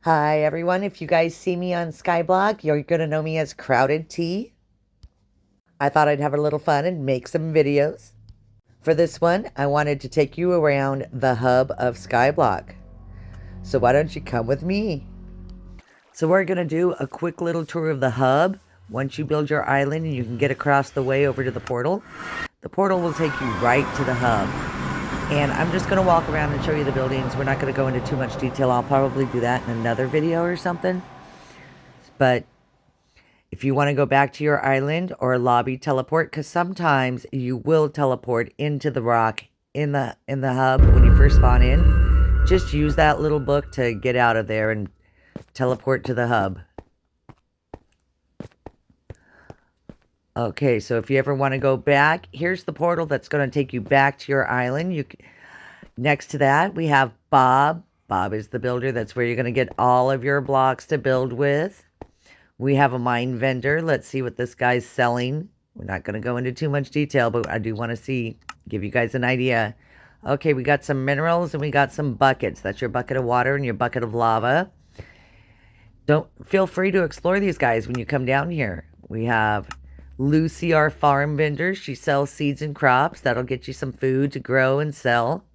Hi everyone, if you guys see me on Skyblock, you're gonna know me as Crowded Tea. I thought I'd have a little fun and make some videos. For this one, I wanted to take you around the hub of Skyblock. So why don't you come with me? So we're gonna do a quick little tour of the hub. Once you build your island and you can get across the way over to the portal will take you right to the hub. And I'm just gonna walk around and show you the buildings. We're not gonna go into too much detail. I'll probably do that in another video or something. But if you want to go back to your island or lobby teleport, because sometimes you will teleport into the rock in the hub when you first spawn in, just use that little book to get out of there and teleport to the hub. Okay, so if you ever want to go back, here's the portal that's going to take you back to your island. Next to that, we have Bob. Bob is the builder. That's where you're going to get all of your blocks to build with. We have a mine vendor. Let's see what this guy's selling. We're not going to go into too much detail, but I do want to give you guys an idea. Okay, we got some minerals and we got some buckets. That's your bucket of water and your bucket of lava. Don't feel free to explore these guys when you come down here. We have Lucy, our farm vendor. She sells seeds and crops. That'll get you some food to grow and sell.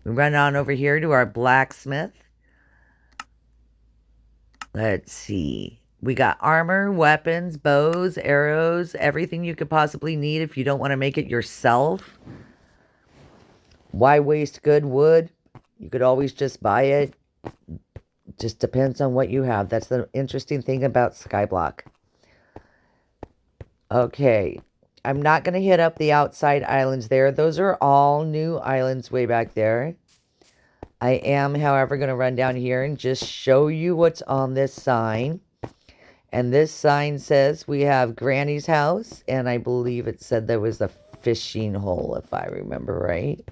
We run on over here to our blacksmith. Let's see. We got armor, weapons, bows, arrows, everything you could possibly need if you don't want to make it yourself. Why waste good wood? You could always just buy it. Just depends on what you have. That's the interesting thing about Skyblock. Okay. I'm not going to hit up the outside islands there. Those are all new islands way back there. I am, however, going to run down here and just show you what's on this sign. And this sign says we have Granny's house, and I believe it said there was a fishing hole, if I remember right.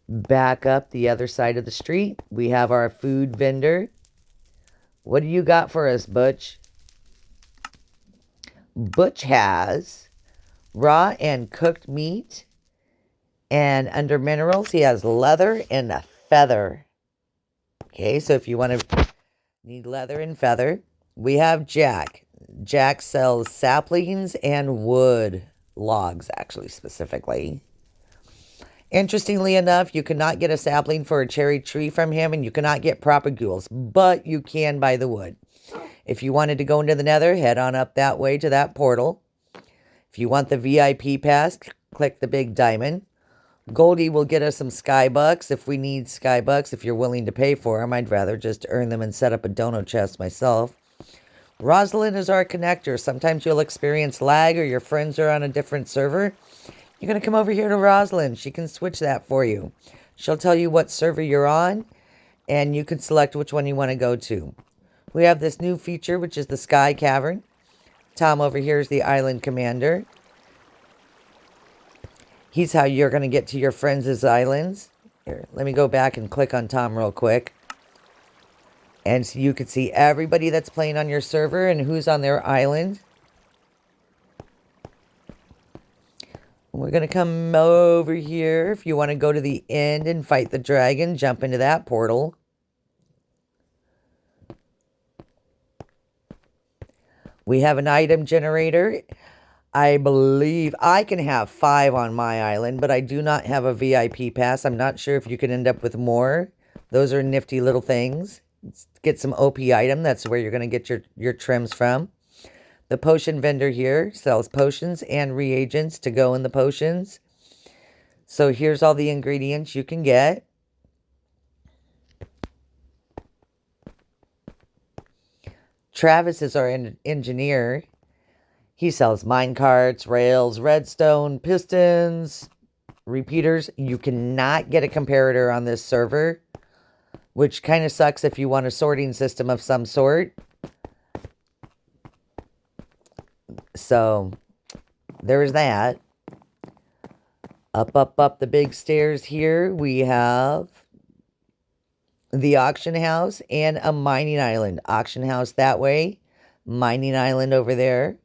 Back up the other side of the street, we have our food vendor. What do you got for us, Butch? Butch has raw and cooked meat. And under minerals, he has leather and a feather. Okay, so if you need leather and feather, we have Jack. Jack sells saplings and wood. Logs, actually, specifically. Interestingly enough, you cannot get a sapling for a cherry tree from him, and you cannot get propagules, but you can buy the wood. If you wanted to go into the Nether, head on up that way to that portal. If you want the VIP pass, click the big diamond. Goldie will get us some Skybucks if we need Skybucks. If you're willing to pay for them, I'd rather just earn them and set up a dono chest myself. Rosalind is our connector. Sometimes you'll experience lag or your friends are on a different server. You're going to come over here to Rosalind. She can switch that for you. She'll tell you what server you're on, and you can select which one you want to go to. We have this new feature, which is the Sky Cavern. Tom over here is the island commander. He's how you're going to get to your friends' islands. Here, let me go back and click on Tom real quick. And so you can see everybody that's playing on your server and who's on their island. We're going to come over here. If you want to go to the end and fight the dragon, jump into that portal. We have an item generator. I believe I can have 5 on my island, but I do not have a VIP pass. I'm not sure if you can end up with more. Those are nifty little things. Get some OP item. That's where you're going to get your trims from. The potion vendor here sells potions and reagents to go in the potions. So here's all the ingredients you can get. Travis is our engineer. He sells mine carts, rails, redstone, pistons, repeaters. You cannot get a comparator on this server, which kind of sucks if you want a sorting system of some sort. So, there's that. Up the big stairs here, we have the auction house and a mining island. Auction house that way, mining island over there.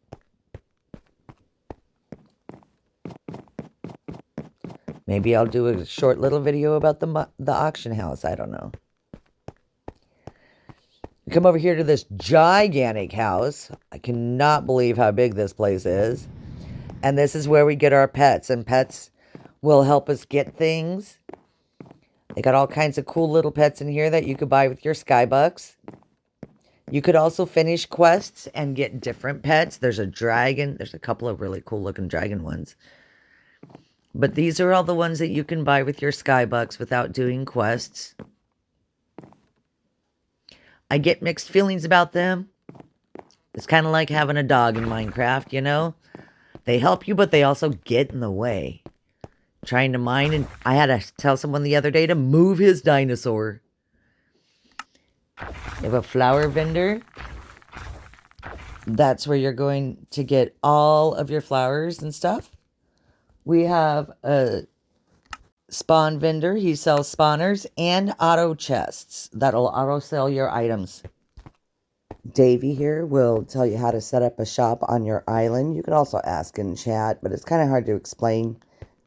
Maybe I'll do a short little video about the auction house. I don't know. We come over here to this gigantic house. I cannot believe how big this place is. And this is where we get our pets. And pets will help us get things. They got all kinds of cool little pets in here that you could buy with your Skybucks. You could also finish quests and get different pets. There's a dragon. There's a couple of really cool looking dragon ones. But these are all the ones that you can buy with your Skybucks without doing quests. I get mixed feelings about them. It's kind of like having a dog in Minecraft, you know? They help you, but they also get in the way. Trying to mine, and I had to tell someone the other day to move his dinosaur. You have a flower vendor. That's where you're going to get all of your flowers and stuff. We have a spawn vendor. He sells spawners and auto chests that'll auto sell your items. Davey here will tell you how to set up a shop on your island. You can also ask in chat, but it's kind of hard to explain.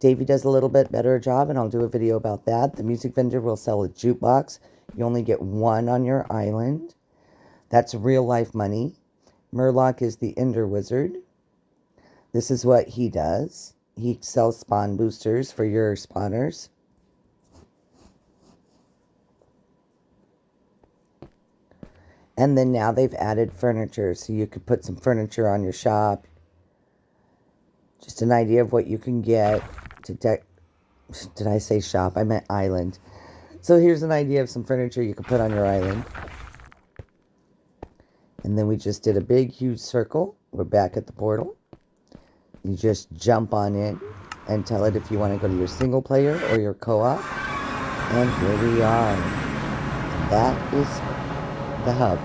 Davey does a little bit better job, and I'll do a video about that. The music vendor will sell a jukebox. You only get one on your island. That's real life money. Murloc is the Ender Wizard. This is what he does. He sells spawn boosters for your spawners. And then now they've added furniture, so you could put some furniture on your shop. Just an idea of what you can get to did I say shop? I meant island. So here's an idea of some furniture you can put on your island. And then we just did a big, huge circle. We're back at the portal. You just jump on in and tell it if you want to go to your single player or your co-op. And here we are. That is the hub.